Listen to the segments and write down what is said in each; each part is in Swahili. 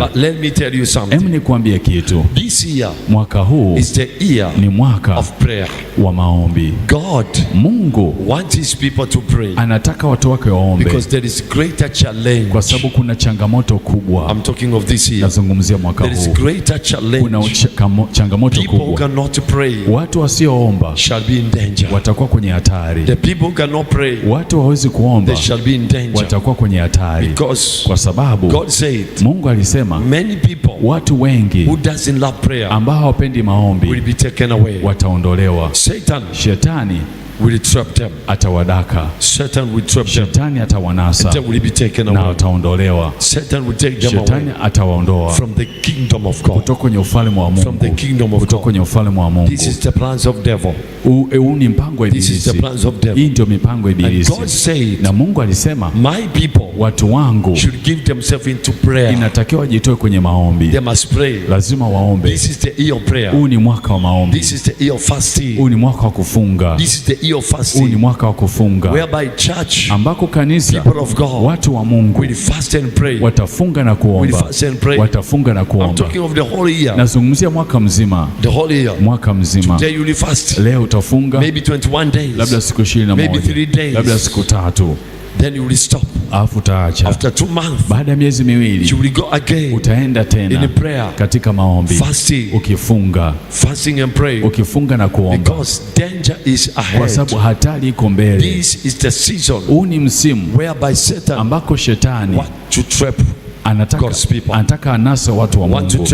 But let me tell you something. Hebu nikwambie kitu. This year, mwaka huu is the year ni mwaka of prayer. wa maombi. God, Mungu wants his people to pray. Anataka watu wake waombe. Because there is greater challenge. Kwa sababu kuna changamoto kubwa. I'm talking of this year. Nazungumzia mwaka huu. There is greater challenge. Kuna changamoto kubwa. People who cannot pray, watu wasioomba shall be in danger. Watakuwa kwenye hatari. The people who cannot pray, watu hawezi kuomba, they shall be in danger. Watakuwa kwenye hatari. Because kwa sababu God said, Mungu alisema many people watu wengi who doesn't love prayer ambao hawapendi maombi will be taken away. Wataondolewa. Shetani will trap them. Atawadaka. Satan will trap them. Shetani atawanasa. And they will be taken away. Na wataondolewa. Satan will take them Shetani away. Atawaondoa From the kingdom of God. Kutoka kwenye ufalme wa Mungu. From the kingdom of Kutoka kwenye ufalme wa Mungu. This is the plans of devil. Huu ni mpango wa Ibilisi. This is the plans of devil. Hii ndio mipango ya Ibilisi. And God said, na Mungu alisema, my people, watu wangu should give themselves into prayer. Inatakiwa wajitoe kwenye maombi. They must pray. Lazima waombe. This is the year of prayer. Huu ni mwaka wa maombi. This is the year of fasting. Huu ni mwaka wa kufunga. This is the year of fasting. Huu ni mwaka wa kufunga. Whereby church, ambako kanisa, people of God, watu wa Mungu will fast and pray. Watafunga na kuomba. Will fast and pray. Watafunga na kuomba. I'm talking of the whole year. Nazungumzia mwaka mzima. The whole year. Mwaka mzima. Today you will fast. Leo utafunga. Maybe 21 days. Labda siku 21. Maybe 3 days. Labda siku 3. Then you will stop. Alafu utaacha. After 2 months, baada ya miezi miwili, you will go again. Utaenda tena in prayer, katika maombi, fasting, ukifunga, fasting and pray, ukifunga na kuomba, because danger is ahead. Kwa sababu hatari iko mbele. This is the season. Huu ni msimu whereby Satan, ambako shetani want to trap anataka anase watu wa Mungu.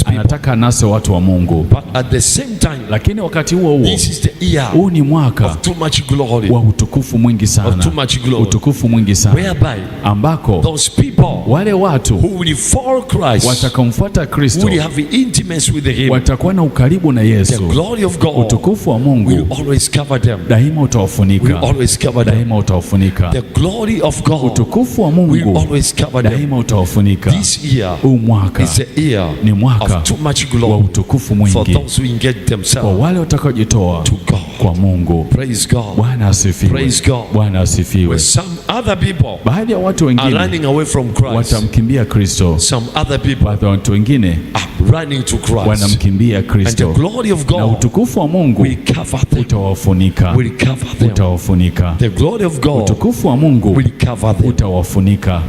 Anataka anase watu wa Mungu. But at the same time, lakini wakati huo this is the year huu ni mwaka of too much glory. Wa utukufu mwingi sana. Of too much glory. Utukufu mwingi sana. Whereby ambako those people, wale watu who will follow Christ, watakamfuata Kristo, will have intimacy with him, watakuwa na ukaribu na Yesu. The glory of God, utukufu wa Mungu, will always cover them. Daima utawafunika. Will always cover them. Daima utawafunika. The glory of God, utukufu wa Mungu, will always cover them. Daima utawafunika. This year, mwaka is a year ni mwaka of too much glory, wa utukufu mwingi, for those who engage themselves, kwa wale watakaojitoa kwa Mungu. Praise God. Bwana asifiwe. Praise God. Bwana asifiwe. Some other people, baadhi ya watu wengine, are running away from Christ. Watamkimbia Kristo. Some other people, baadhi ya watu wengine, are running to Christ. Wanamkimbia Kristo. And the glory of God, na utukufu wa Mungu, will cover them. Utawafunika. Will cover them. Utawafunika. The glory of God, utukufu wa Mungu, will cover them. Utawafunika.